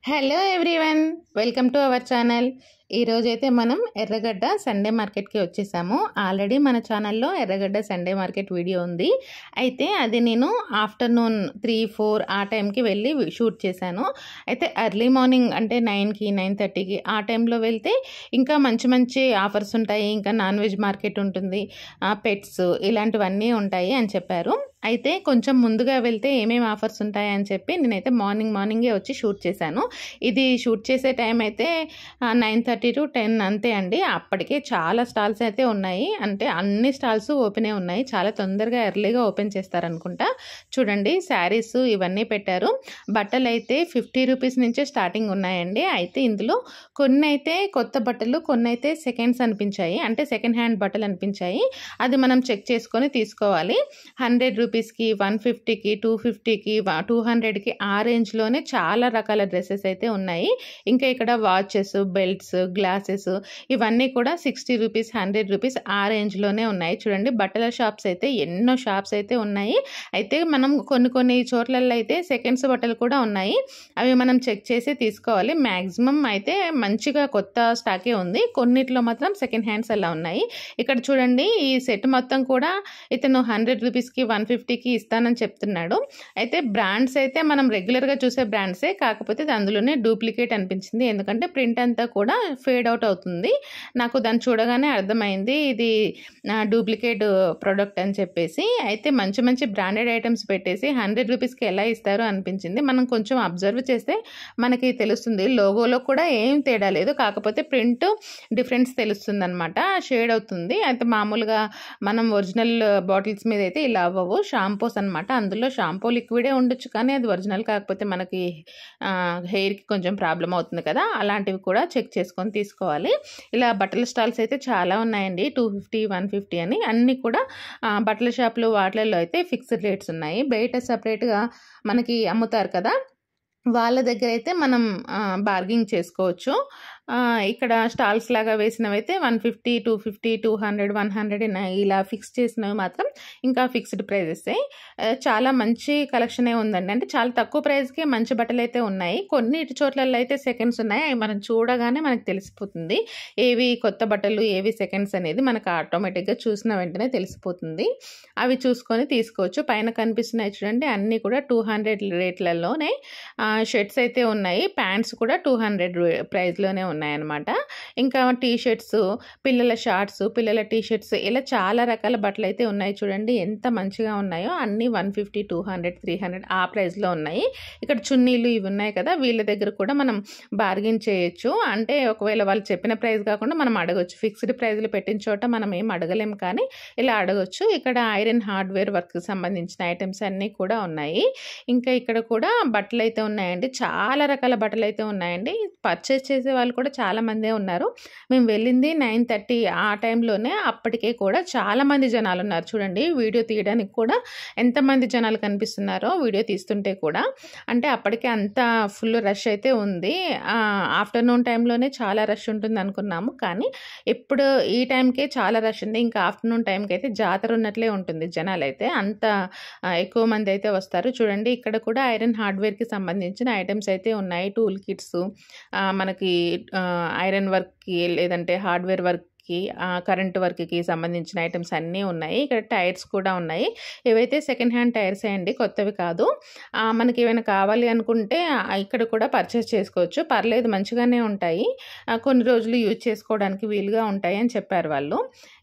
Hello everyone, welcome to our channel. ఈరోజైతే మనం ఎర్రగడ్డ సండే మార్కెట్కి వచ్చేసాము. ఆల్రెడీ మన ఛానల్లో ఎర్రగడ్డ సండే మార్కెట్ వీడియో ఉంది. అయితే అది నేను ఆఫ్టర్నూన్ 3-4 ఆ టైంకి వెళ్ళి షూట్ చేశాను. అయితే ఎర్లీ మార్నింగ్ అంటే 9కి 9:30కి ఆ టైంలో వెళ్తే ఇంకా మంచి మంచి ఆఫర్స్ ఉంటాయి. ఇంకా నాన్ వెజ్ మార్కెట్ ఉంటుంది, పెట్స్ ఇలాంటివన్నీ ఉంటాయి అని చెప్పారు. అయితే కొంచెం ముందుగా వెళ్తే ఏమేమి ఆఫర్స్ ఉంటాయని చెప్పి నేనైతే మార్నింగే వచ్చి షూట్ చేశాను. ఇది షూట్ చేసే టైం అయితే 9:30 to 10 అంతే అండి. అప్పటికే చాలా స్టాల్స్ అయితే ఉన్నాయి. అంటే అన్ని స్టాల్స్ ఓపెనే ఉన్నాయి. చాలా తొందరగా ఎర్లీగా ఓపెన్ చేస్తారనుకుంటా. చూడండి, శారీస్ ఇవన్నీ పెట్టారు. బట్టలు అయితే 50 రూపీస్ నుంచే స్టార్టింగ్ ఉన్నాయండి. అయితే ఇందులో కొన్ని అయితే కొత్త బట్టలు, కొన్ని అయితే సెకండ్స్ అనిపించాయి. అంటే సెకండ్ హ్యాండ్ బట్టలు అనిపించాయి. అది మనం చెక్ చేసుకొని తీసుకోవాలి. 100 రూపీస్కి, 150కి, 250కి, 200కి ఆ రేంజ్లోనే చాలా రకాల డ్రెస్సెస్ అయితే ఉన్నాయి. ఇంకా ఇక్కడ వాచెస్, బెల్ట్స్, గ్లాసెస్ ఇవన్నీ కూడా 60 రూపీస్, 100 రూపీస్ ఆ రేంజ్లోనే ఉన్నాయి. చూడండి, బట్టల షాప్స్ అయితే ఎన్నో షాప్స్ అయితే ఉన్నాయి. అయితే మనం కొన్ని చోట్లలో అయితే సెకండ్స్ బట్టలు కూడా ఉన్నాయి. అవి మనం చెక్ చేసి తీసుకోవాలి. మ్యాక్సిమం అయితే మంచిగా కొత్త స్టాకే ఉంది. కొన్నిట్లో మాత్రం సెకండ్ హ్యాండ్స్ అలా ఉన్నాయి. ఇక్కడ చూడండి, ఈ సెట్ మొత్తం కూడా ఇతను 100 రూపీస్కి, 150కి ఇస్తానని చెప్తున్నాడు. అయితే బ్రాండ్స్ అయితే మనం రెగ్యులర్గా చూసే బ్రాండ్సే, కాకపోతే అందులోనే డూప్లికేట్ అనిపించింది. ఎందుకంటే ప్రింట్ అంతా కూడా ఫేడ్ అవుట్ అవుతుంది. నాకు దాన్ని చూడగానే అర్థమైంది ఇది డూప్లికేట్ ప్రోడక్ట్ అని చెప్పేసి. అయితే మంచి మంచి బ్రాండెడ్ ఐటమ్స్ పెట్టేసి 100 రూపీస్కి ఎలా ఇస్తారో అనిపించింది. మనం కొంచెం అబ్జర్వ్ చేస్తే మనకి తెలుస్తుంది. లోగోలో కూడా ఏం తేడా లేదు, కాకపోతే ప్రింట్ డిఫరెన్స్ తెలుస్తుంది అనమాట, షేడ్ అవుతుంది. అయితే మామూలుగా మనం ఒరిజినల్ బాటిల్స్ మీద అయితే ఇలా అవ్వవు. షాంపూస్ అనమాట. అందులో షాంపూ లిక్విడే ఉండొచ్చు, కానీ అది ఒరిజినల్ కాకపోతే మనకి హెయిర్కి కొంచెం ప్రాబ్లం అవుతుంది కదా. అలాంటివి కూడా చెక్ చేసుకొని తీసుకోవాలి. ఇలా బట్టల స్టాల్స్ అయితే చాలా ఉన్నాయండి. 250, 150 అని అన్నీ కూడా బట్టల షాపులు వాటిలలో అయితే ఫిక్స్డ్ రేట్స్ ఉన్నాయి. బయట సపరేట్గా మనకి అమ్ముతారు కదా, వాళ్ళ దగ్గర అయితే మనం బార్గింగ్ చేసుకోవచ్చు. ఇక్కడ స్టాల్స్ లాగా వేసినవైతే 150, 250, 200, 100 ఇలా ఫిక్స్ చేసినవి మాత్రం ఇంకా ఫిక్స్డ్ ప్రైజెసే. చాలా మంచి కలెక్షనే ఉందండి. అంటే చాలా తక్కువ ప్రైస్కే మంచి బట్టలు అయితే ఉన్నాయి. కొన్ని చోట్లలో అయితే సెకండ్స్ ఉన్నాయి. అవి మనం చూడగానే మనకు తెలిసిపోతుంది ఏవి కొత్త బట్టలు, ఏవి సెకండ్స్ అనేది మనకు ఆటోమేటిక్గా చూసిన వెంటనే తెలిసిపోతుంది. అవి చూసుకొని తీసుకోవచ్చు. పైన కనిపిస్తున్నాయి చూడండి, అన్నీ కూడా 200 రేట్లలోనే షర్ట్స్ అయితే ఉన్నాయి. ప్యాంట్స్ కూడా 200 ప్రైస్లోనే ఉన్నాయన్నమాట. ఇంకా టీ షర్ట్స్, పిల్లల షార్ట్స్, పిల్లల టీ షర్ట్స్ ఇలా చాలా రకాల బట్టలు అయితే ఉన్నాయి. చూడండి ఎంత మంచిగా ఉన్నాయో. అన్నీ 150, 200, 300 ఆ ప్రైస్లో ఉన్నాయి. ఇక్కడ చున్నీలు ఇవి ఉన్నాయి కదా, వీళ్ళ దగ్గర కూడా మనం బార్గెన్ చేయొచ్చు. అంటే ఒకవేళ వాళ్ళు చెప్పిన ప్రైస్ కాకుండా మనం అడగొచ్చు. ఫిక్స్డ్ ప్రైస్లు పెట్టిన చోట మనం ఏం అడగలేము, కానీ ఇలా అడగొచ్చు. ఇక్కడ ఐరన్ హార్డ్వేర్ వర్క్కి సంబంధించిన ఐటమ్స్ అన్నీ కూడా ఉన్నాయి. ఇంకా ఇక్కడ కూడా బట్టలు అయితే ఉన్నాయండి. చాలా రకాల బట్టలు అయితే ఉన్నాయండి. పర్చేస్ చేసే వాళ్ళు కూడా చాలా మందే ఉన్నారు. మేము వెళ్ళింది 9:30 ఆ టైంలోనే. అప్పటికే కూడా చాలా మంది జనాలు ఉన్నారు. చూడండి, వీడియో తీయడానికి కూడా ఎంతమంది జనాలు కనిపిస్తున్నారో వీడియో తీస్తుంటే కూడా. అంటే అప్పటికే అంత ఫుల్ రష్ అయితే ఉంది. ఆఫ్టర్నూన్ టైంలోనే చాలా రష్ ఉంటుంది అనుకున్నాము, కానీ ఇప్పుడు ఈ టైంకే చాలా రష్ ఉంది. ఇంకా ఆఫ్టర్నూన్ టైంకి అయితే జాతర ఉన్నట్లే ఉంటుంది. జనాలు అయితే అంత ఎక్కువ మంది అయితే వస్తారు. చూడండి, ఇక్కడ కూడా ఐరన్ హార్డ్వేర్కి సంబంధించిన ఐటమ్స్ అయితే ఉన్నాయి. టూల్ కిట్స్, మనకి ఐరన్ వర్క్కి లేదంటే హార్డ్వేర్ వర్క్కి, కరెంట్ వర్క్కి సంబంధించిన ఐటమ్స్ అన్నీ ఉన్నాయి. ఇక్కడ టైర్స్ కూడా ఉన్నాయి. ఇవైతే సెకండ్ హ్యాండ్ టైర్సే అండి, కొత్తవి కాదు. మనకి ఏమైనా కావాలి అనుకుంటే ఇక్కడ కూడా పర్చేస్ చేసుకోవచ్చు. పర్లేదు, మంచిగానే ఉంటాయి. కొన్ని రోజులు యూజ్ చేసుకోవడానికి వీలుగా ఉంటాయి అని చెప్పారు వాళ్ళు.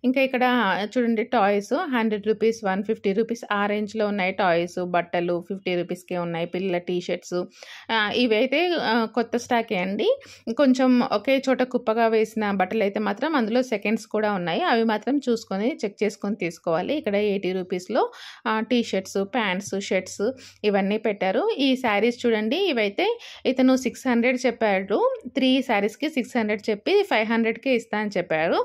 ఇంకా ఇక్కడ చూడండి, టాయ్స్ 100 రూపీస్, 150 రూపీస్ ఆ రేంజ్లో ఉన్నాయి. టాయ్స్, బట్టలు 50 రూపీస్కే ఉన్నాయి. పిల్లల టీ షర్ట్స్ ఇవైతే కొత్త స్టాకే అండి. కొంచెం ఒకే చోట కుప్పగా వేసిన బట్టలు అయితే మాత్రం అందులో సెకండ్స్ కూడా ఉన్నాయి. అవి మాత్రం చూసుకొని చెక్ చేసుకొని తీసుకోవాలి. ఇక్కడ 80 రూపీస్లో టీ షర్ట్స్, ప్యాంట్స్, షర్ట్స్ ఇవన్నీ పెట్టారు. ఈ శారీస్ చూడండి, ఇవైతే ఇతను 600 చెప్పాడు. 3 శారీస్కి 600 చెప్పి 500కే ఇస్తా అని చెప్పారు.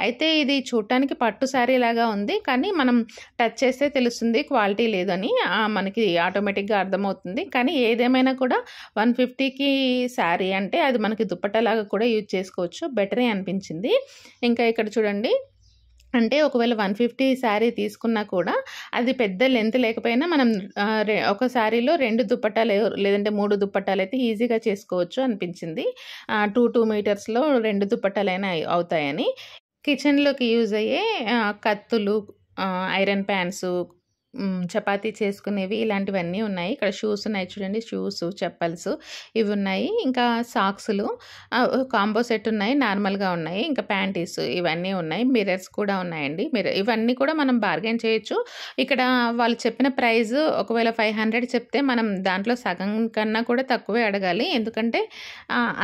అయితే ఇది చూడటానికి పట్టు శారీ లాగా ఉంది, కానీ మనం టచ్ చేస్తే తెలుస్తుంది క్వాలిటీ లేదని. మనకి ఆటోమేటిక్గా అర్థమవుతుంది. కానీ ఏదేమైనా కూడా 150కి శారీ అంటే అది మనకి దుప్పట్టలాగా కూడా యూజ్ చేసుకోవచ్చు. బెటరే అనిపించింది. ఇంకా ఇక్కడ చూడండి, అంటే ఒకవేళ 150 శారీ తీసుకున్నా కూడా అది పెద్ద లెంత్ లేకపోయినా మనం ఒక శారీలో 2 దుప్పట్టాలు లేదంటే 3 దుప్పట్టాలైతే ఈజీగా చేసుకోవచ్చు అనిపించింది. 2 మీటర్స్‌లో 2 దుప్పట్టాలైనా అవుతాయని. కిచెన్‌లోకి యూజ్ అయ్యే కత్తులు, ఐరన్ పాన్సు, చపాతీ చేసుకునేవి ఇలాంటివన్నీ ఉన్నాయి. ఇక్కడ షూస్ ఉన్నాయి చూడండి. షూసు, చెప్పల్సు ఇవి ఉన్నాయి. ఇంకా సాక్సులు కాంబో సెట్ ఉన్నాయి. నార్మల్‌గా ఉన్నాయి. ఇంకా ప్యాంటీస్ ఇవన్నీ ఉన్నాయి. మిర్రర్స్ కూడా ఉన్నాయండి. ఇవన్నీ కూడా మనం బార్గెయిన్ చేయొచ్చు. ఇక్కడ వాళ్ళు చెప్పిన ప్రైస్ ఒకవేళ 500 చెప్తే మనం దాంట్లో సగం కన్నా కూడా తక్కువే అడగాలి. ఎందుకంటే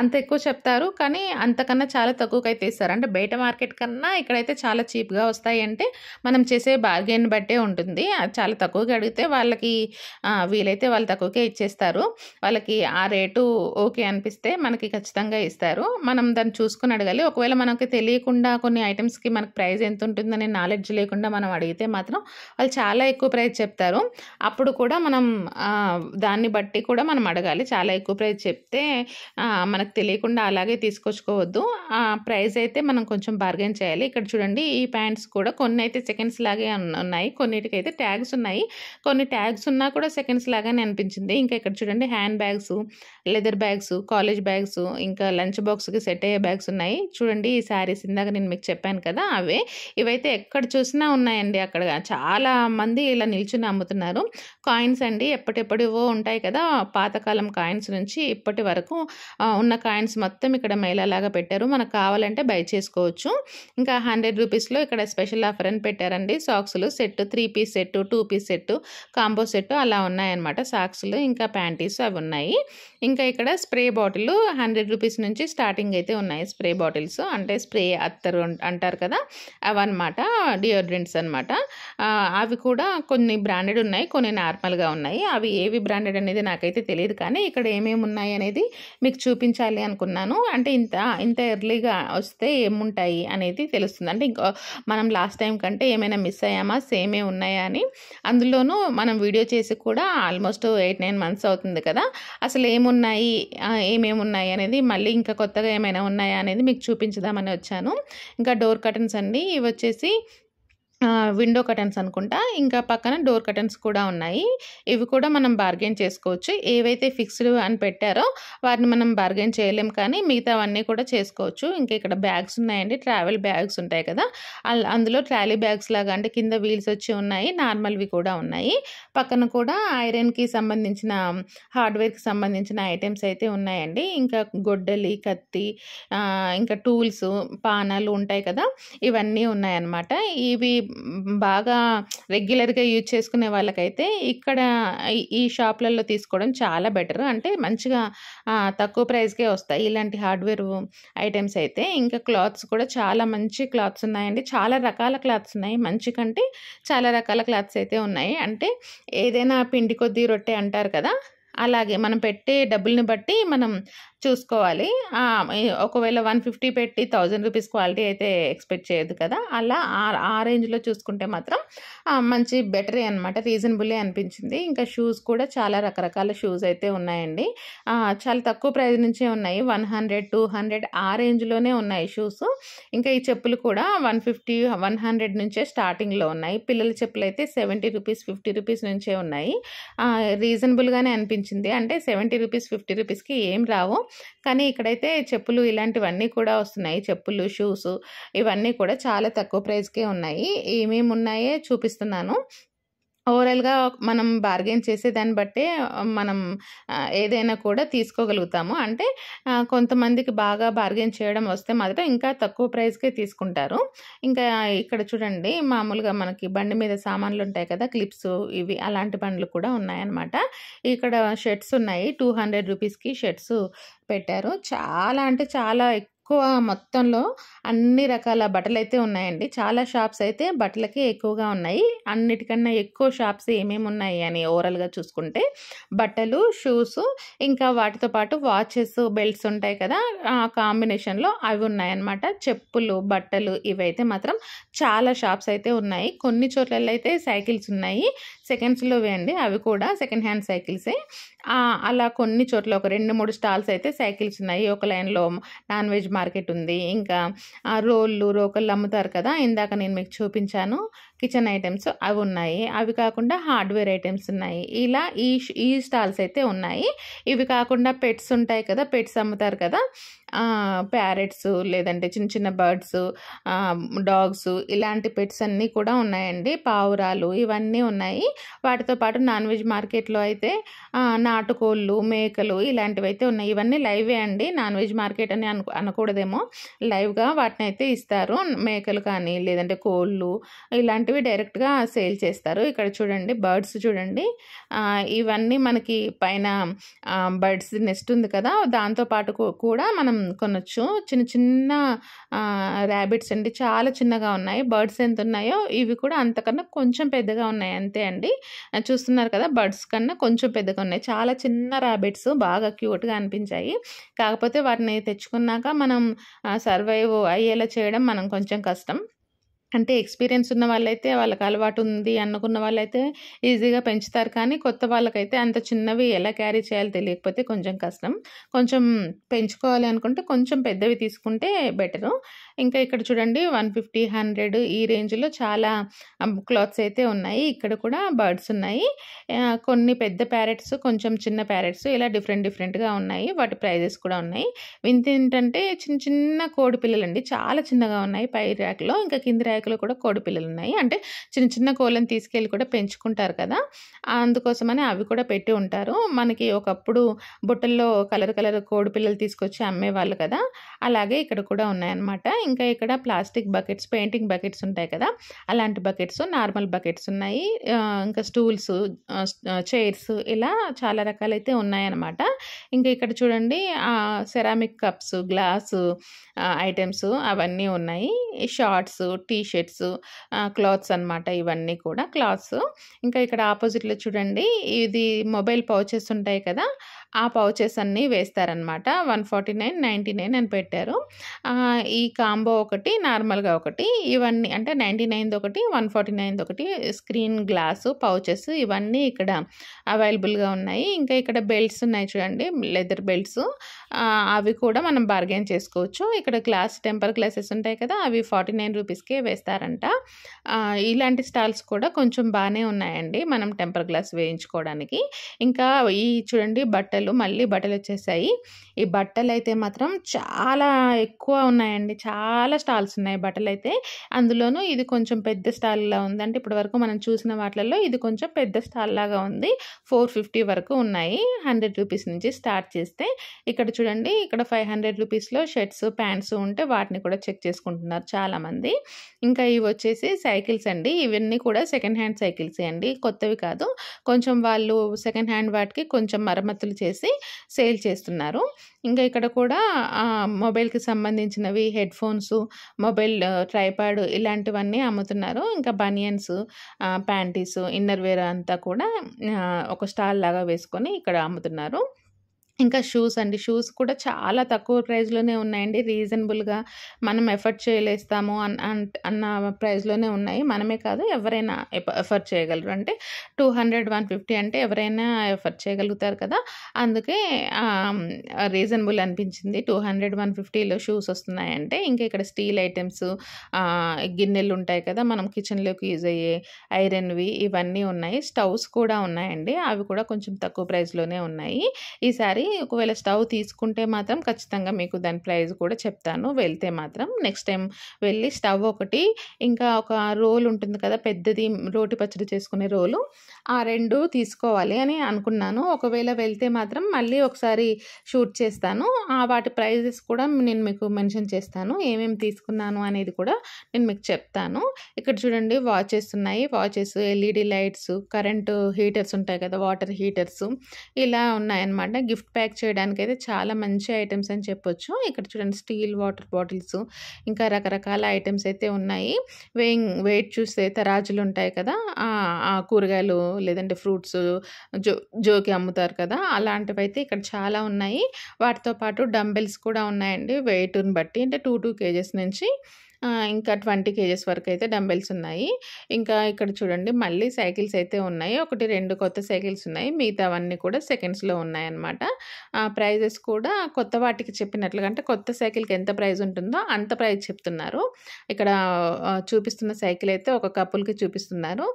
అంత ఎక్కువ చెప్తారు. కానీ అంతకన్నా చాలా తక్కువకైతే ఇస్తారు. అంటే బయట మార్కెట్ కన్నా ఇక్కడైతే చాలా చీప్‌గా వస్తాయి. అంటే మనం చేసే బార్గెయిన్ బట్టే ఉంటుంది. చాలా తక్కువగా అడిగితే వాళ్ళకి వీలైతే వాళ్ళు తక్కువకే ఇచ్చేస్తారు. వాళ్ళకి ఆ రేటు ఓకే అనిపిస్తే మనకి ఖచ్చితంగా ఇస్తారు. మనం దాన్ని చూసుకొని అడగాలి. ఒకవేళ మనకి తెలియకుండా కొన్ని ఐటెమ్స్‌కి మనకు ప్రైస్ ఎంత ఉంటుందనే నాలెడ్జ్ లేకుండా మనం అడిగితే మాత్రం వాళ్ళు చాలా ఎక్కువ ప్రైస్ చెప్తారు. అప్పుడు కూడా మనం దాన్ని బట్టి కూడా మనం అడగాలి. చాలా ఎక్కువ ప్రైస్ చెప్తే మనకు తెలియకుండా అలాగే తీసుకొచ్చుకోవద్దు. ప్రైస్ అయితే మనం కొంచెం బార్గెయిన్ చేయాలి. ఇక్కడ చూడండి ఈ ప్యాంట్స్ కూడా కొన్ని అయితే సెకండ్స్ లాగే ఉన్నాయి. కొన్నిటికైతే ట్యాగ్స్ ఉన్నాయి. కొన్ని ట్యాగ్స్ ఉన్నా కూడా సెకండ్స్ లాగానే అనిపించింది. ఇంకా ఇక్కడ చూడండి hand bags, leather bags, college bags, ఇంకా లంచ్ బాక్స్‌కి సెట్ అయ్యే బ్యాగ్స్ ఉన్నాయి. చూడండి ఈ శారీస్ ఇందాక నేను మీకు చెప్పాను కదా అవే. ఇవైతే ఎక్కడ చూసినా ఉన్నాయండి. అక్కడ చాలా మంది ఇలా నిల్చొని అమ్ముతున్నారు. కాయిన్స్ అండి. ఎప్పటివో ఉంటాయి కదా పాతకాలం కాయిన్స్ నుంచి ఇప్పటి వరకు ఉన్న కాయిన్స్ మొత్తం ఇక్కడ మేళాలాగా పెట్టారు. మనకు కావాలంటే బై చేసుకోవచ్చు. ఇంకా 100 రూపీస్‌లో ఇక్కడ స్పెషల్ ఆఫర్ అని పెట్టారండి. సాక్స్‌లు set 3 piece set, 2 piece set, combo set అలా ఉన్నాయన్నమాట. సాక్స్‌లు ఇంకా ప్యాంటీస్ అవి ఉన్నాయి. ఇంకా ఇక్కడ స్ప్రే బాటిల్ 100 రూపీస్ నుంచి స్టార్టింగ్ అయితే ఉన్నాయి. స్ప్రే బాటిల్స్ అంటే స్ప్రే అత్తరు అంటారు కదా అవన్నమాట. డియోడ్రెంట్స్ అనమాట. అవి కూడా కొన్ని బ్రాండెడ్ ఉన్నాయి. కొన్ని నార్మల్‌గా ఉన్నాయి. అవి ఏవి బ్రాండెడ్ అనేది నాకైతే తెలియదు. కానీ ఇక్కడ ఏమేమి ఉన్నాయి అనేది మీకు చూపించాలి అనుకున్నాను. అంటే ఇంత ఎర్లీగా వస్తే ఏముంటాయి అనేది తెలుస్తుంది. అంటే మనం లాస్ట్ టైం కంటే ఏమైనా మిస్ అయ్యామా, సేమే ఉన్నాయా అని. అందులోనూ మనం వీడియో చేసి కూడా ఆల్మోస్ట్ 8-9 మంత్స్ అవుతుంది కదా. అసలు ఏమున్నాయి, ఏమేమి ఉన్నాయి అనేది మళ్ళీ ఇంకా కొత్తగా ఏమైనా ఉన్నాయా అనేది మీకు చూపించుదామని వచ్చాను. ఇంకా డోర్ కర్టన్స్ అండి. ఇవి వచ్చేసి విండో కర్టన్స్ అనుకుంటా. ఇంకా పక్కన డోర్ కర్టన్స్ కూడా ఉన్నాయి. ఇవి కూడా మనం బార్గెయిన్ చేసుకోవచ్చు. ఏవైతే ఫిక్స్డ్ అని పెట్టారో వాటిని మనం బార్గెయిన్ చేయలేం. కానీ మిగతావన్నీ కూడా చేసుకోవచ్చు. ఇంకా ఇక్కడ బ్యాగ్స్ ఉన్నాయండి. ట్రావెల్ బ్యాగ్స్ ఉంటాయి కదా అందులో ట్రాలీ బ్యాగ్స్ లాగా అంటే కింద వీల్స్ వచ్చి ఉన్నాయి. నార్మల్వి కూడా ఉన్నాయి. పక్కన కూడా ఐరన్‌కి సంబంధించిన హార్డ్వేర్‌కి సంబంధించిన ఐటమ్స్ అయితే ఉన్నాయండి. ఇంకా గొడ్డలి, కత్తి, ఇంకా టూల్స్, పానాలు ఉంటాయి కదా ఇవన్నీ ఉన్నాయన్నమాట. ఇవి బాగా రెగ్యులర్‌గా యూజ్ చేసుకునే వాళ్ళకైతే ఇక్కడ ఈ షాప్‌లలో తీసుకోవడం చాలా బెటర్. అంటే మంచిగా తక్కువ ప్రైస్‌కే వస్తాయి ఇలాంటి హార్డ్వేర్ ఐటమ్స్ అయితే. ఇంకా క్లాత్స్ కూడా చాలా మంచి క్లాత్స్ ఉన్నాయండి. చాలా రకాల క్లాత్స్ ఉన్నాయి. మంచి కంటే చాలా రకాల క్లాత్స్ అయితే ఉన్నాయి. అంటే ఏదైనా పిండి కొద్దీ రొట్టె అంటారు కదా అలాగే మనం పెట్టే డబ్బుల్ని బట్టి మనం చూసుకోవాలి. ఒకవేళ 150 పెట్టి 1000 రూపీస్ క్వాలిటీ అయితే ఎక్స్పెక్ట్ చేయొద్దు కదా. అలా ఆ రేంజ్‌లో చూసుకుంటే మాత్రం మంచి బెటరే అనమాట. రీజనబులే అనిపించింది. ఇంకా షూస్ కూడా చాలా రకరకాల షూస్ అయితే ఉన్నాయండి. చాలా తక్కువ ప్రైస్ నుంచే ఉన్నాయి. 100, 200 ఆ రేంజ్‌లోనే ఉన్నాయి షూస్. ఇంకా ఈ చెప్పులు కూడా 150, 100 నుంచే స్టార్టింగ్‌లో ఉన్నాయి. పిల్లల చెప్పులైతే 70 రూపీస్, 50 రూపీస్ నుంచే ఉన్నాయి. రీజనబుల్‌గానే అనిపించింది. అంటే 70 రూపీస్, 50 రూపీస్‌కి ఏం రావు. కానీ ఇక్కడైతే చెప్పులు ఇలాంటివన్నీ కూడా వస్తున్నాయి. చెప్పులు, షూస్ ఇవన్నీ కూడా చాలా తక్కువ ప్రైస్‌కే ఉన్నాయి. ఏమేమి ఉన్నాయో చూపిస్తున్నాను. ఓవరాల్‌గా మనం బార్గెయిన్ చేసే దాన్ని బట్టే మనం ఏదైనా కూడా తీసుకోగలుగుతాము. అంటే కొంతమందికి బాగా బార్గెయిన్ చేయడం వస్తే మాత్రం ఇంకా తక్కువ ప్రైస్‌కే తీసుకుంటారు. ఇంకా ఇక్కడ చూడండి మామూలుగా మనకి బండి మీద సామాన్లు ఉంటాయి కదా క్లిప్స్ ఇవి అలాంటి బండ్లు కూడా ఉన్నాయన్నమాట. ఇక్కడ షర్ట్స్ ఉన్నాయి. 200 రూపీస్‌కి షర్ట్స్ పెట్టారు. చాలా అంటే చాలా ఎక్కువ మొత్తంలో అన్ని రకాల బట్టలైతే ఉన్నాయండి. చాలా షాప్స్ అయితే బట్టలకే ఎక్కువగా ఉన్నాయి. అన్నిటికన్నా ఎక్కువ షాప్స్ ఏమేమి ఉన్నాయి అని ఓవరాల్‌గా చూసుకుంటే బట్టలు, షూస్ ఇంకా వాటితో పాటు వాచెస్, బెల్ట్స్ ఉంటాయి కదా కాంబినేషన్‌లో అవి ఉన్నాయన్నమాట. చెప్పులు, బట్టలు ఇవైతే మాత్రం చాలా షాప్స్ అయితే ఉన్నాయి. కొన్ని చోట్లలో అయితే సైకిల్స్ ఉన్నాయి. సెకండ్స్‌లోవే అండి. అవి కూడా సెకండ్ హ్యాండ్ సైకిల్సే. అలా కొన్ని చోట్ల ఒక 2, 3 స్టాల్స్ అయితే సైకిల్స్ ఉన్నాయి. ఒక లైన్‌లో నాన్ వెజ్ మార్కెట్ ఉంది. ఇంకా రోళ్ళు, రోకళ్ళు అమ్ముతారు కదా! ఇందాక నేను మీకు చూపించాను. కిచెన్ ఐటెమ్స్ అవి ఉన్నాయి. అవి కాకుండా హార్డ్‌వేర్ ఐటెమ్స్ ఉన్నాయి. ఇలా ఈ స్టాల్స్ అయితే ఉన్నాయి. ఇవి కాకుండా పెట్స్ ఉంటాయి కదా! పెట్స్ అమ్ముతారు కదా! ప్యారెట్స్ లేదంటే చిన్న చిన్న బర్డ్స్, డాగ్స్ ఇలాంటి పెట్స్ అన్నీ కూడా ఉన్నాయండి. పావురాలు ఇవన్నీ ఉన్నాయి. వాటితో పాటు నాన్ వెజ్ మార్కెట్‌లో అయితే నాటుకోళ్ళు, మేకలు ఇలాంటివైతే ఉన్నాయి. ఇవన్నీ లైవే అండి. నాన్ వెజ్ మార్కెట్ అని అనకూడదేమో. లైవ్‌గా వాటినైతే ఇస్తారు. మేకలు కానీ లేదంటే కోళ్ళు ఇలాంటివి డైరెక్ట్‌గా సేల్ చేస్తారు. ఇక్కడ చూడండి బర్డ్స్ చూడండి. ఇవన్నీ మనకి పైన బర్డ్స్ నెస్ట్ ఉంది కదా! దాంతో పాటు కూడా మనం కొనొచ్చు. చిన్న చిన్న ర్యాబిట్స్ అండి. చాలా చిన్నగా ఉన్నాయి. బర్డ్స్ ఎంతున్నాయో ఇవి కూడా అంతకన్నా కొంచెం పెద్దగా ఉన్నాయి అంతే అండి. చూస్తున్నారు కదా! బర్డ్స్ కన్నా కొంచెం పెద్దగా ఉన్నాయి. చాలా చిన్న ర్యాబిట్స్ బాగా క్యూట్‌గా అనిపించాయి. కాకపోతే వాటిని తెచ్చుకున్నాక మనం సర్వైవ్ అయ్యేలా చేయడం మనం కొంచెం కష్టం. అంటే ఎక్స్‌పీరియన్స్ ఉన్న వాళ్ళైతే వాళ్ళకి అలవాటు ఉంది అనుకున్న వాళ్ళైతే ఈజీగా పెంచుతారు. కానీ కొత్త వాళ్ళకైతే అంత చిన్నవి ఎలా క్యారీ చేయాలో తెలియకపోతే కొంచెం కష్టం. కొంచెం పెంచుకోవాలి అనుకుంటే కొంచెం పెద్దవి తీసుకుంటే బెటరు. ఇంకా ఇక్కడ చూడండి 150, 100 ఈ రేంజ్‌లో చాలా క్లాత్స్ అయితే ఉన్నాయి. ఇక్కడ కూడా బర్డ్స్ ఉన్నాయి. కొన్ని పెద్ద ప్యారెట్స్, కొంచెం చిన్న ప్యారెట్స్ ఇలా డిఫరెంట్‌గా ఉన్నాయి. వాటి ప్రైజెస్ కూడా ఉన్నాయి. వింతేంటంటే చిన్న చిన్న కోడి పిల్లలండి. చాలా చిన్నగా ఉన్నాయి పై ర్యాక్‌లో. ఇంకా కింది ర్యాక్‌లో కూడా కోడి పిల్లలున్నాయి. అంటే చిన్న చిన్న కోళ్ళని తీసుకెళ్ళి కూడా పెంచుకుంటారు కదా! అందుకోసమని అవి కూడా పెట్టి ఉంటారు. మనకి ఒకప్పుడు బుట్టల్లో కలర్ కోడి పిల్లలు తీసుకొచ్చి అమ్మేవాళ్ళు కదా! అలాగే ఇక్కడ కూడా ఉన్నాయన్నమాట. ఇంకా ఇక్కడ ప్లాస్టిక్ బకెట్స్, పెయింటింగ్ బకెట్స్ ఉంటాయి కదా! అలాంటి బకెట్స్, నార్మల్ బకెట్స్ ఉన్నాయి. ఇంకా స్టూల్స్, చైర్స్ ఇలా చాలా రకాలైతే ఉన్నాయన్నమాట. ఇంకా ఇక్కడ చూడండి సెరామిక్ కప్స్, గ్లాసు ఐటెమ్స్ అవన్నీ ఉన్నాయి. షార్ట్స్, టీ షర్ట్స్, క్లాత్స్ అన్నమాట. ఇవన్నీ కూడా క్లాత్స్. ఇంకా ఇక్కడ ఆపోజిట్‌లో చూడండి ఇది మొబైల్ పౌచెస్ ఉంటాయి కదా! ఆ పౌచెస్ అన్నీ వేస్తారనమాట. 149, 99 అని పెట్టారు. ఈ కాంబో ఒకటి, నార్మల్‌గా ఒకటి. ఇవన్నీ అంటే 99 ఒకటి, 149 ఒకటి స్క్రీన్ గ్లాసు, పౌచెస్ ఇవన్నీ ఇక్కడ అవైలబుల్‌గా ఉన్నాయి. ఇంకా ఇక్కడ బెల్ట్స్ ఉన్నాయి చూడండి. Leather belts. అవి కూడా మనం బార్గెయిన్ చేసుకోవచ్చు. ఇక్కడ టెంపర్ గ్లాసెస్ ఉంటాయి కదా! అవి 49 రూపీస్‌కే వేస్తారంట. ఇలాంటి స్టాల్స్ కూడా కొంచెం బానే ఉన్నాయండి. మనం టెంపర్ గ్లాస్ వేయించుకోవడానికి. ఇంకా చూడండి మళ్ళీ బట్టలొచ్చేసాయి. ఈ బట్టలైతే మాత్రం చాలా ఎక్కువ ఉన్నాయండి. చాలా స్టాల్స్ ఉన్నాయి బట్టలైతే. అందులోనూ ఇది కొంచెం పెద్ద స్టాల్‌లా ఉంది. అంటే ఇప్పటివరకు మనం చూసిన వాటిలలో ఇది కొంచెం పెద్ద స్టాల్‌లాగా ఉంది. 450 వరకు ఉన్నాయి. 100 రూపీస్ నుంచి స్టార్ట్ చేస్తే. ఇక్కడ చూడండి ఇక్కడ 500 రూపీస్‌లో షర్ట్స్, ప్యాంట్స్ ఉంటే వాటిని కూడా చెక్ చేసుకుంటున్నారు చాలామంది. ఇంకా ఇవొచ్చేసి సైకిల్స్ అండి. ఇవన్నీ కూడా సెకండ్ హ్యాండ్ సైకిల్సే అండి. కొత్తవి కాదు. కొంచెం వాళ్ళు సెకండ్ హ్యాండ్ వాటికి కొంచెం మరమ్మతులు చేసి సేల్ చేస్తున్నారు. ఇంకా ఇక్కడ కూడా మొబైల్‌కి సంబంధించినవి, హెడ్‌ఫోన్స్, మొబైల్ ట్రైపాడ్ ఇలాంటివన్నీ అమ్ముతున్నారు. ఇంకా బనియన్స్, ప్యాంటీస్, ఇన్నర్ వేర్ అంతా కూడా ఒక స్టాల్ లాగా వేసుకొని ఇక్కడ అమ్ముతున్నారు. ఇంకా షూస్ అండి. షూస్ కూడా చాలా తక్కువ ప్రైస్‌లోనే ఉన్నాయండి. రీజనబుల్‌గా మనం ఎఫర్ట్ చేయలేస్తాము అన్న ప్రైస్‌లోనే ఉన్నాయి. మనమే కాదు ఎవరైనా ఎఫర్ట్ చేయగలరు. అంటే 200, 150 అంటే ఎవరైనా ఎఫర్ట్ చేయగలుగుతారు కదా! అందుకే రీజనబుల్ అనిపించింది. 200, 150లో షూస్ వస్తున్నాయంటే. ఇంకా ఇక్కడ స్టీల్ ఐటెమ్స్, గిన్నెలు ఉంటాయి కదా! మనం కిచెన్‌లోకి యూజ్ అయ్యే ఐరన్‌వి ఇవన్నీ ఉన్నాయి. స్టవ్స్ కూడా ఉన్నాయండి. అవి కూడా కొంచెం తక్కువ ప్రైస్‌లోనే ఉన్నాయి. ఈసారి ఒకవేళ స్టవ్ తీసుకుంటే మాత్రం ఖచ్చితంగా మీకు దాని ప్రైస్ కూడా చెప్తాను వెళ్తే మాత్రం. నెక్స్ట్ టైం వెళ్ళి స్టవ్ ఒకటి, ఇంకా ఒక రోల్ ఉంటుంది కదా పెద్దది రోటి పచ్చడి చేసుకునే రోలు, ఆ 2 తీసుకోవాలి అని అనుకున్నాను. ఒకవేళ వెళ్తే మాత్రం మళ్ళీ ఒకసారి షూట్ చేస్తాను. వాటి ప్రైజెస్ కూడా నేను మీకు మెన్షన్ చేస్తాను. ఏమేమి తీసుకున్నాను అనేది కూడా నేను మీకు చెప్తాను. ఇక్కడ చూడండి వాచెస్ ఉన్నాయి. Watches, LED lights, current heaters ఉంటాయి కదా వాటర్ హీటర్స్ ఇలా ఉన్నాయన్నమాట. గిఫ్ట్ ప్యాక్ చేయడానికైతే చాలా మంచి ఐటెమ్స్ అని చెప్పొచ్చు. ఇక్కడ చూడండి స్టీల్ వాటర్ బాటిల్స్, ఇంకా రకరకాల ఐటెమ్స్ అయితే ఉన్నాయి. వెయిట్ చూస్తే తరాజులు ఉంటాయి కదా! కూరగాయలు లేదంటే ఫ్రూట్స్ జోకి అమ్ముతారు కదా! అలాంటివైతే ఇక్కడ చాలా ఉన్నాయి. వాటితో పాటు డంబెల్స్ కూడా ఉన్నాయండి. వెయిట్‌ని బట్టి అంటే 2 కేజెస్ నుంచి ఇంకా 20 కేజెస్ వరకు అయితే డంబెల్స్ ఉన్నాయి. ఇంకా ఇక్కడ చూడండి మళ్ళీ సైకిల్స్ అయితే ఉన్నాయి. 1, 2 కొత్త సైకిల్స్ ఉన్నాయి. మిగతావన్నీ కూడా సెకండ్స్‌లో ఉన్నాయన్నమాట. ప్రైజెస్ కూడా కొత్త వాటికి చెప్పినట్లుగా అంటే కొత్త సైకిల్‌కి ఎంత ప్రైస్ ఉంటుందో అంత ప్రైస్ చెప్తున్నారు. ఇక్కడ చూపిస్తున్న సైకిల్ అయితే ఒక కపుల్‌కి చూపిస్తున్నారు.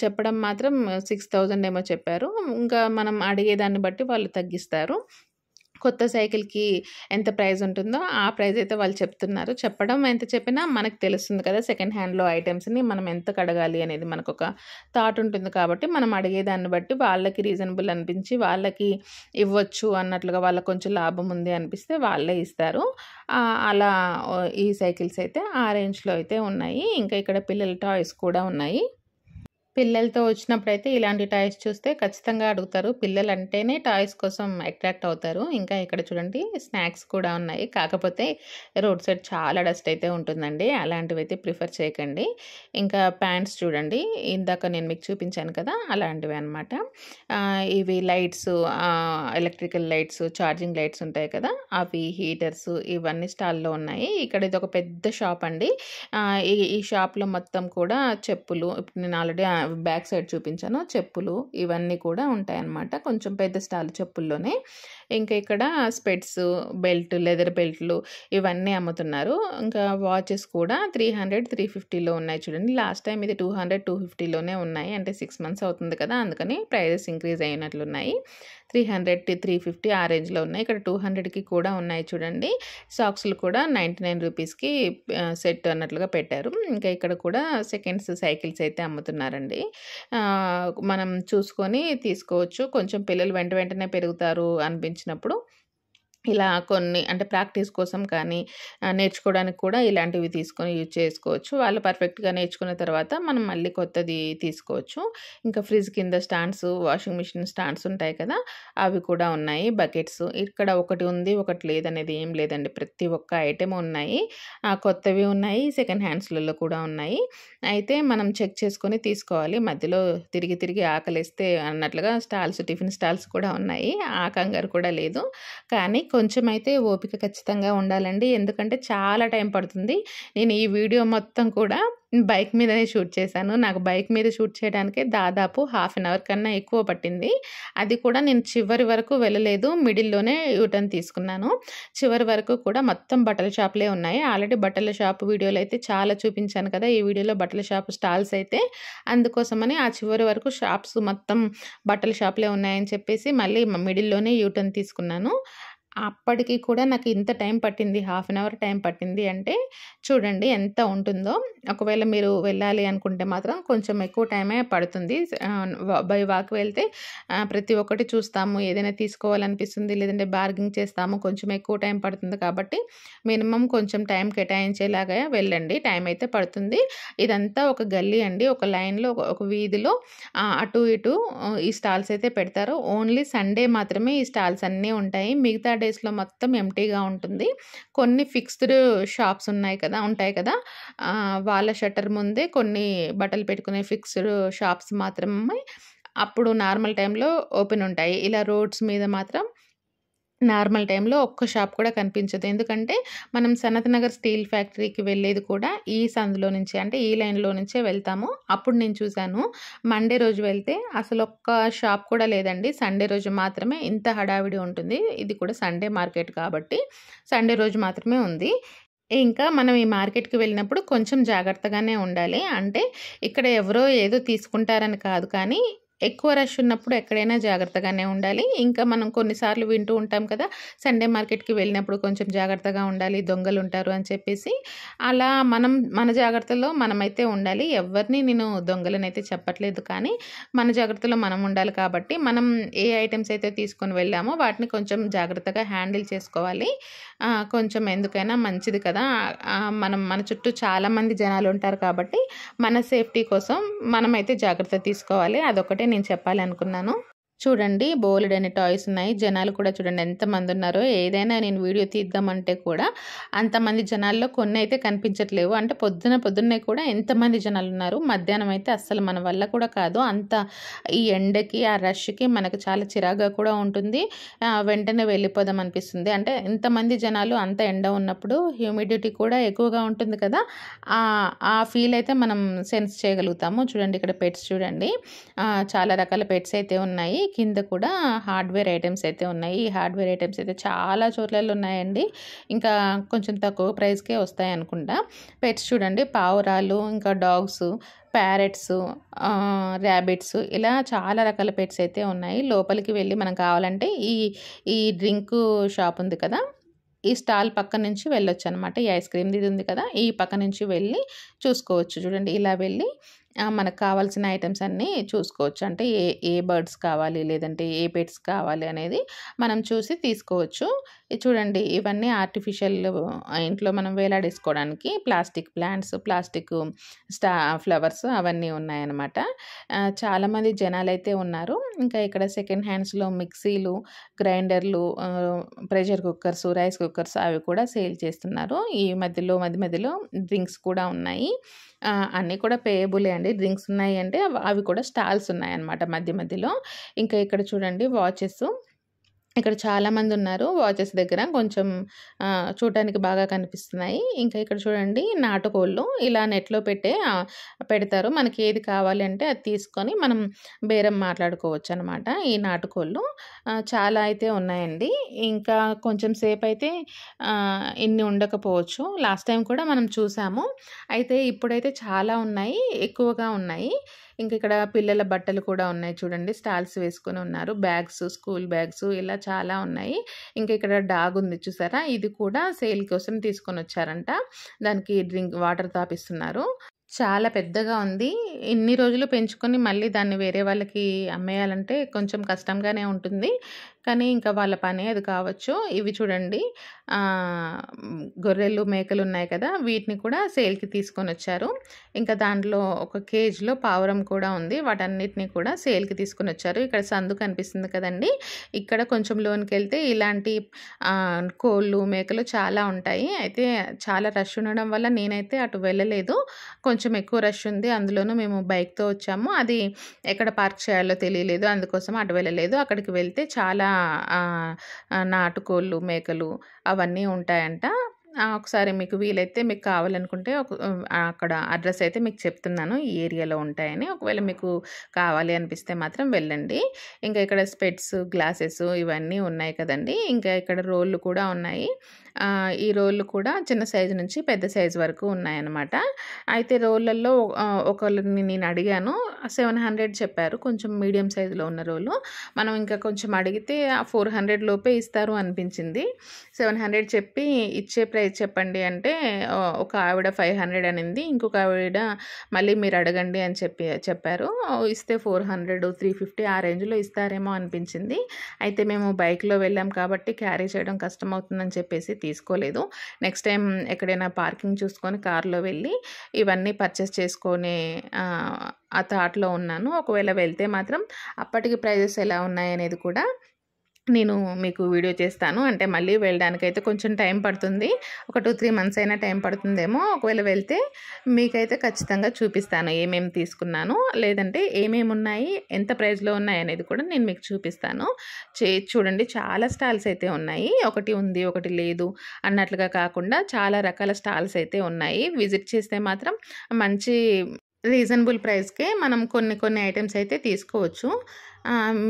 చెప్పడం మాత్రం 6000 ఏమో చెప్పారు. ఇంకా మనం అడిగేదాన్ని బట్టి వాళ్ళు తగ్గిస్తారు. కొత్త సైకిల్‌కి ఎంత ప్రైస్ ఉంటుందో ఆ ప్రైస్ అయితే వాళ్ళు చెప్తున్నారు. చెప్పడం ఎంత చెప్పినా మనకు తెలుస్తుంది కదా! సెకండ్ హ్యాండ్‌లో ఐటెమ్స్‌ని మనం ఎంతకు అడగాలి అనేది మనకొక థాట్ ఉంటుంది కాబట్టి మనం అడిగేదాన్ని బట్టి వాళ్ళకి రీజనబుల్ అనిపించి వాళ్ళకి ఇవ్వచ్చు అన్నట్లుగా వాళ్ళకి కొంచెం లాభం ఉంది అనిపిస్తే వాళ్ళే ఇస్తారు. అలా ఈ సైకిల్స్ అయితే ఆ రేంజ్‌లో అయితే ఉన్నాయి. ఇంకా ఇక్కడ పిల్లల టాయ్స్ కూడా ఉన్నాయి. పిల్లలతో వచ్చినప్పుడైతే ఇలాంటి టాయ్స్ చూస్తే ఖచ్చితంగా అడుగుతారు. పిల్లలంటేనే టాయ్స్ కోసం అట్రాక్ట్ అవుతారు. ఇంకా ఇక్కడ చూడండి స్నాక్స్ కూడా ఉన్నాయి. కాకపోతే రోడ్ సైడ్ చాలా డస్ట్ అయితే ఉంటుందండి. అలాంటివైతే ప్రిఫర్ చేయకండి. ఇంకా ప్యాంట్స్ చూడండి. ఇందాక నేను మీకు చూపించాను కదా! అలాంటివి అనమాట. ఇవి lights, electrical lights, charging lights ఉంటాయి కదా! అవి, హీటర్స్ ఇవన్నీ స్టాల్‌లో ఉన్నాయి. ఇక్కడ ఇదొక పెద్ద షాప్ అండి. ఈ షాప్‌లో మొత్తం కూడా చెప్పులు, ఇప్పుడు నేను ఆల్రెడీ బ్యాక్ సైడ్ చూపించాను. చెప్పులు ఇవన్నీ కూడా ఉంటాయన్నమాట. కొంచెం పెద్ద స్టాల్ చెప్పుల్లోనే. ఇంకా ఇక్కడ స్పెట్స్, బెల్ట్, లెదర్ బెల్ట్లు ఇవన్నీ అమ్ముతున్నారు. ఇంకా వాచెస్ కూడా 300, 350లో ఉన్నాయి చూడండి. లాస్ట్ టైం ఇది 200, 250లోనే ఉన్నాయి. అంటే 6 మంత్స్ అవుతుంది కదా! అందుకని ప్రైజెస్ ఇంక్రీజ్ అయినట్లున్నాయి. 300, 350 ఆ రేంజ్‌లో ఉన్నాయి. ఇక్కడ 200కి కూడా ఉన్నాయి చూడండి. సాక్స్‌లు కూడా 99 రూపీస్‌కి సెట్ అన్నట్లుగా పెట్టారు. ఇంకా ఇక్కడ కూడా సెకండ్స్ సైకిల్స్ అయితే అమ్ముతున్నారండి. మనం చూసుకొని తీసుకోవచ్చు. కొంచెం పిల్లలు వెంటనే పెరుగుతారు అనిపించినప్పుడు ఇలా కొన్ని అంటే ప్రాక్టీస్ కోసం కానీ నేర్చుకోవడానికి కూడా ఇలాంటివి తీసుకొని యూజ్ చేసుకోవచ్చు. వాళ్ళు పర్ఫెక్ట్‌గా నేర్చుకున్న తర్వాత మనం మళ్ళీ కొత్తది తీసుకోవచ్చు. ఇంకా ఫ్రిడ్జ్ కింద స్టాండ్స్, వాషింగ్ మిషన్ స్టాండ్స్ ఉంటాయి కదా! అవి కూడా ఉన్నాయి. బకెట్స్ ఇక్కడ ఒకటి ఉంది, ఒకటి లేదనేది ఏం లేదండి. ప్రతి ఒక్క ఐటెమ్ ఉన్నాయి. కొత్తవి ఉన్నాయి, సెకండ్ హ్యాండ్స్‌లలో కూడా ఉన్నాయి. అయితే మనం చెక్ చేసుకొని తీసుకోవాలి. మధ్యలో తిరిగి ఆకలేస్తే అన్నట్లుగా టిఫిన్ స్టాల్స్ కూడా ఉన్నాయి. ఆ కంగారు కూడా లేదు. కానీ కొంచెం అయితే ఓపిక ఖచ్చితంగా ఉండాలండి. ఎందుకంటే చాలా టైం పడుతుంది. నేను ఈ వీడియో మొత్తం కూడా బైక్ మీదనే షూట్ చేశాను. నాకు బైక్ మీద షూట్ చేయడానికే దాదాపు హాఫ్ అన్ అవర్ కన్నా ఎక్కువ పట్టింది. అది కూడా నేను చివరి వరకు వెళ్ళలేదు. మిడిల్‌లోనే యూటర్న్ తీసుకున్నాను. చివరి వరకు కూడా మొత్తం బట్టల షాపులే ఉన్నాయి. ఆల్రెడీ బట్టల షాపు వీడియోలు అయితే చాలా చూపించాను కదా! ఈ వీడియోలో బట్టల షాపు స్టాల్స్ అయితే అందుకోసమని ఆ చివరి వరకు షాప్స్ మొత్తం బట్టల షాపులే ఉన్నాయని చెప్పేసి మళ్ళీ మిడిల్‌లోనే యూటర్న్ తీసుకున్నాను. అప్పటికి కూడా నాకు ఇంత టైం పట్టింది. హాఫ్ అన్ అవర్ టైం పట్టింది అంటే చూడండి ఎంత ఉంటుందో. ఒకవేళ మీరు వెళ్ళాలి అనుకుంటే మాత్రం కొంచెం ఎక్కువ టైమే పడుతుంది. బై వాక్ వెళ్తే ప్రతి ఒక్కటి చూస్తాము. ఏదైనా తీసుకోవాలనిపిస్తుంది. లేదంటే బార్గెనింగ్ చేస్తాము. కొంచెం ఎక్కువ టైం పడుతుంది కాబట్టి మినిమమ్ కొంచెం టైం కేటాయించేలాగా వెళ్ళండి. టైం అయితే పడుతుంది. ఇదంతా ఒక గల్లీ అండి. ఒక లైన్‌లో ఒక వీధిలో అటు ఇటు ఈ స్టాల్స్ అయితే పెడతారు. ఓన్లీ సండే మాత్రమే ఈ స్టాల్స్ అన్నీ ఉంటాయి. మిగతా డేస్‌లో మొత్తం ఎంప్టీగా ఉంటుంది. కొన్ని ఫిక్స్డ్ షాప్స్ ఉంటాయి కదా! వాళ్ళ షట్టర్ ముందే కొన్ని బట్టలు పెట్టుకునే ఫిక్స్డ్ షాప్స్ మాత్రమే అప్పుడు నార్మల్ టైంలో ఓపెన్ ఉంటాయి. ఇలా రోడ్స్ మీద మాత్రం నార్మల్ టైంలో ఒక్క షాప్ కూడా కనిపించదు. ఎందుకంటే మనం సనత్ నగర్ స్టీల్ ఫ్యాక్టరీకి వెళ్ళేది కూడా ఈ సందులో నుంచి అంటే ఈ లైన్‌లో నుంచే వెళ్తాము. అప్పుడు నేను చూశాను. మండే రోజు వెళ్తే అసలు ఒక్క షాప్ కూడా లేదండి. సండే రోజు మాత్రమే ఇంత హడావిడి ఉంటుంది. ఇది కూడా సండే మార్కెట్ కాబట్టి సండే రోజు మాత్రమే ఉంది. ఇంకా మనం ఈ మార్కెట్‌కి వెళ్ళినప్పుడు కొంచెం జాగ్రత్తగానే ఉండాలి. అంటే ఇక్కడ ఎవరో ఏదో తీసుకుంటారని కాదు కానీ ఎక్కువ రష్ ఉన్నప్పుడు ఎక్కడైనా జాగ్రత్తగానే ఉండాలి. ఇంకా మనం కొన్నిసార్లు వింటూ ఉంటాం కదా! సండే మార్కెట్‌కి వెళ్ళినప్పుడు కొంచెం జాగ్రత్తగా ఉండాలి. దొంగలుంటారు అని చెప్పేసి. అలా మన జాగ్రత్తలో మనమైతే ఉండాలి. ఎవరిని నేను దొంగలనైతే చెప్పట్లేదు కానీ మన జాగ్రత్తలో మనం ఉండాలి కాబట్టి మనం ఏ ఐటెమ్స్ అయితే తీసుకొని వెళ్ళామో వాటిని కొంచెం జాగ్రత్తగా హ్యాండిల్ చేసుకోవాలి. కొంచెం ఎందుకైనా మంచిది కదా! మన చుట్టూ చాలామంది జనాలు ఉంటారు కాబట్టి మన సేఫ్టీ కోసం మనమైతే జాగ్రత్త తీసుకోవాలి. అదొక్కటే నేను చెప్పాలనుకున్నాను. చూడండి బోలెడన్ని టాయ్స్ ఉన్నాయి. జనాలు కూడా చూడండి ఎంతమంది ఉన్నారో. ఏదైనా నేను వీడియో తీద్దామంటే కూడా అంతమంది జనాల్లో కొన్నైతే కనిపించట్లేవు. అంటే పొద్దున్నే కూడా ఎంతమంది జనాలున్నారు. మధ్యాహ్నం అయితే అస్సలు మన వల్ల కూడా కాదు. అంత ఈ ఎండకి, ఆ రష్‌కి మనకు చాలా చిరాకుగా కూడా ఉంటుంది. వెంటనే వెళ్ళిపోదాం అనిపిస్తుంది. అంటే ఇంతమంది జనాలు, అంత ఎండ ఉన్నప్పుడు హ్యూమిడిటీ కూడా ఎక్కువగా ఉంటుంది కదా! ఆ ఫీల్ అయితే మనం సెన్స్ చేయగలుగుతాము. చూడండి ఇక్కడ పెట్స్ చూడండి. చాలా రకాల పెట్స్ అయితే ఉన్నాయి. కింద కూడా హార్డ్‌వేర్ ఐటెమ్స్ అయితే ఉన్నాయి. ఈ హార్డ్‌వేర్ ఐటెమ్స్ అయితే చాలా చోట్లలో ఉన్నాయండి. ఇంకా కొంచెం తక్కువ ప్రైస్‌కే వస్తాయనుకుంటా. పెట్స్ చూడండి పావురాలు, ఇంకా డాగ్స్, ప్యారెట్స్, ర్యాబిట్స్ ఇలా చాలా రకాల పెట్స్ అయితే ఉన్నాయి. లోపలికి వెళ్ళి మనం కావాలంటే ఈ డ్రింకు షాప్ ఉంది కదా! ఈ స్టాల్ పక్క నుంచి వెళ్ళొచ్చనమాట. ఈ ఐస్ క్రీమ్‌ది ఇది ఉంది కదా! ఈ పక్క నుంచి వెళ్ళి చూసుకోవచ్చు. చూడండి ఇలా వెళ్ళి మనకు కావాల్సిన ఐటెమ్స్ అన్నీ చూసుకోవచ్చు. అంటే ఏ బర్డ్స్ కావాలి, లేదంటే ఏ పెట్స్ కావాలి అనేది మనం చూసి తీసుకోవచ్చు. ఇది చూడండి ఇవన్నీ ఆర్టిఫిషియల్ ఇంట్లో మనం వేలాడేసుకోవడానికి ప్లాస్టిక్ ప్లాంట్స్, ప్లాస్టిక్ ఫ్లవర్స్ అవన్నీ ఉన్నాయన్నమాట. చాలామంది జనాలైతే ఉన్నారు. ఇంకా ఇక్కడ సెకండ్ హ్యాండ్స్‌లో మిక్సీలు, గ్రైండర్లు, ప్రెషర్ కుక్కర్స్, రైస్ కుక్కర్స్ అవి కూడా సేల్ చేస్తున్నారు. ఈ మధ్యలో డ్రింక్స్ కూడా ఉన్నాయి. అన్నీ కూడా పేయబులే అండి. డ్రింక్స్ ఉన్నాయి అంటే అవి కూడా స్టాల్స్ ఉన్నాయన్నమాట మధ్యలో. ఇంకా ఇక్కడ చూడండి వాచెస్. ఇక్కడ చాలామంది ఉన్నారు. వాచెస్ దగ్గర కొంచెం చూడటానికి బాగా కనిపిస్తున్నాయి. ఇంకా ఇక్కడ చూడండి నాటుకోళ్ళు ఇలా నెట్‌లో పెడతారు. మనకి ఏది కావాలి అంటే అది తీసుకొని మనం బేరం మాట్లాడుకోవచ్చనమాట. ఈ నాటుకోళ్ళు చాలా అయితే ఉన్నాయండి. ఇంకా కొంచెం సేపయితే ఇన్ని ఉండకపోవచ్చు. లాస్ట్ టైం కూడా మనం చూసాము. అయితే ఇప్పుడైతే చాలా ఉన్నాయి. ఎక్కువగా ఉన్నాయి. ఇంక ఇక్కడ పిల్లల బట్టలు కూడా ఉన్నాయి చూడండి. స్టాల్స్ వేసుకొని ఉన్నారు. బ్యాగ్స్, స్కూల్ బ్యాగ్స్ ఇలా చాలా ఉన్నాయి. ఇంకా ఇక్కడ డాగ్ ఉంది చూసారా? ఇది కూడా సేల్ కోసం తీసుకొనొచ్చారంట. దానికి వాటర్ తాపిస్తున్నారు. చాలా పెద్దగా ఉంది. ఇన్ని రోజులు పెంచుకొని మళ్ళీ దాన్ని వేరే వాళ్ళకి అమ్మేయాలంటే కొంచెం కష్టంగానే ఉంటుంది. కానీ ఇంకా వాళ్ళ పనే అది కావచ్చు. ఇవి చూడండి గొర్రెలు, మేకలు ఉన్నాయి కదా! వీటిని కూడా సేల్‌కి తీసుకొనొచ్చారు. ఇంకా దాంట్లో ఒక కేజ్‌లో పావురం కూడా ఉంది. వాటన్నిటిని కూడా సేల్‌కి తీసుకొనొచ్చారు. ఇక్కడ సందు కనిపిస్తుంది కదండీ! ఇక్కడ కొంచెం లోనికెళ్తే ఇలాంటి కోళ్ళు, మేకలు చాలా ఉంటాయి. అయితే చాలా రష్ ఉండడం వల్ల నేనైతే అటు వెళ్ళలేదు. కొంచెం ఎక్కువ రష్ ఉంది. అందులోనూ మేము బైక్‌తో వచ్చాము. అది ఎక్కడ పార్క్ చేయాలో తెలియలేదు. అందుకోసం అటు వెళ్ళలేదు. అక్కడికి వెళ్తే చాలా నాటుకోళ్ళు, మేకలు అవన్నీ ఉంటాయంట. ఒకసారి మీకు వీలైతే మీకు కావాలనుకుంటే అక్కడ అడ్రస్ అయితే మీకు చెప్తున్నాను. ఈ ఏరియాలో ఉంటాయని. ఒకవేళ మీకు కావాలి అనిపిస్తే మాత్రం వెళ్ళండి. ఇంకా ఇక్కడ స్పెట్స్, గ్లాసెస్ ఇవన్నీ ఉన్నాయి కదండీ! ఇంకా ఇక్కడ రోళ్ళు కూడా ఉన్నాయి. ఈ రోళ్ళు కూడా చిన్న సైజు నుంచి పెద్ద సైజు వరకు ఉన్నాయన్నమాట. అయితే రోళ్ళల్లో ఒకళ్ళని నేను అడిగాను. 700 చెప్పారు. కొంచెం మీడియం సైజులో ఉన్న రోలు. మనం ఇంకా కొంచెం అడిగితే 400 లోపే ఇస్తారు అనిపించింది. 700 చెప్పి ఇచ్చే ప్రైస్ చెప్పండి అంటే ఒక ఆవిడ 500 అనింది. ఇంకొక ఆవిడ మళ్ళీ మీరు అడగండి అని చెప్పారు. ఇస్తే 400, 350 ఆ రేంజ్‌లో ఇస్తారేమో అనిపించింది. అయితే మేము బైక్‌లో వెళ్ళాం కాబట్టి క్యారీ చేయడం కష్టమవుతుందని చెప్పేసి తీసుకోలేదు. నెక్స్ట్ టైం ఎక్కడైనా పార్కింగ్ చూసుకొని కార్‌లో వెళ్ళి ఇవన్నీ పర్చేస్ చేసుకునే ఆ థాట్‌లో ఉన్నాను. ఒకవేళ వెళ్తే మాత్రం అప్పటికి ప్రైజెస్ ఎలా ఉన్నాయనేది కూడా నేను మీకు వీడియో చేస్తాను. అంటే మళ్ళీ వెళ్ళడానికైతే కొంచెం టైం పడుతుంది. ఒక 2-3 మంత్స్ అయినా టైం పడుతుందేమో. ఒకవేళ వెళ్తే మీకైతే ఖచ్చితంగా చూపిస్తాను ఏమేమి తీసుకున్నాను, లేదంటే ఏమేమి ఉన్నాయి, ఎంత ప్రైస్‌లో ఉన్నాయి అనేది కూడా నేను మీకు చూపిస్తాను. చూడండి చాలా స్టాల్స్ అయితే ఉన్నాయి. ఒకటి ఉంది, ఒకటి లేదు అన్నట్లుగా కాకుండా చాలా రకాల స్టాల్స్ అయితే ఉన్నాయి. విజిట్ చేస్తే మాత్రం మంచి రీజనబుల్ ప్రైస్‌కే మనం కొన్ని ఐటెమ్స్ అయితే తీసుకోవచ్చు.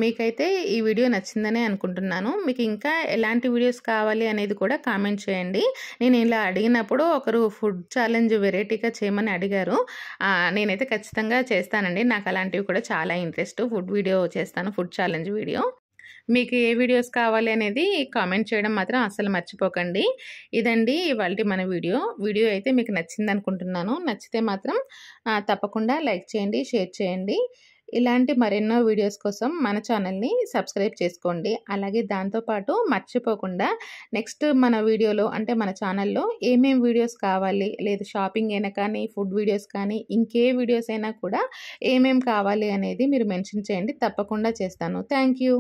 మీకైతే ఈ వీడియో నచ్చిందనే అనుకుంటున్నాను. మీకు ఇంకా ఎలాంటి వీడియోస్ కావాలి అనేది కూడా కామెంట్ చేయండి. నేను ఇలా అడిగినప్పుడు ఒకరు ఫుడ్ ఛాలెంజ్ వెరైటీగా చేయమని అడిగారు. నేనైతే ఖచ్చితంగా చేస్తానండి. నాకు అలాంటివి కూడా చాలా ఇంట్రెస్ట్. ఫుడ్ వీడియో చేస్తాను, ఫుడ్ ఛాలెంజ్ వీడియో. మీకు ఏ వీడియోస్ కావాలి అనేది కామెంట్ చేయడం మాత్రం అస్సలు మర్చిపోకండి. ఇదండి ఇవాల్టి మన వీడియో అయితే మీకు నచ్చిందనుకుంటున్నాను. నచ్చితే మాత్రం తప్పకుండా లైక్ చేయండి, షేర్ చేయండి. ఇలాంటి మరెన్నో వీడియోస్ కోసం మన ఛానల్ని సబ్స్క్రైబ్ చేసుకోండి. అలాగే దాంతోపాటు మర్చిపోకుండా నెక్స్ట్ మన వీడియోలో అంటే మన ఛానల్లో ఏమేం వీడియోస్ కావాలి, లేదు షాపింగ్ అయినా కానీ, ఫుడ్ వీడియోస్ కానీ, ఇంకే వీడియోస్ అయినా కూడా ఏమేం కావాలి అనేది మీరు మెన్షన్ చేయండి. తప్పకుండా చేస్తాను. Thank you.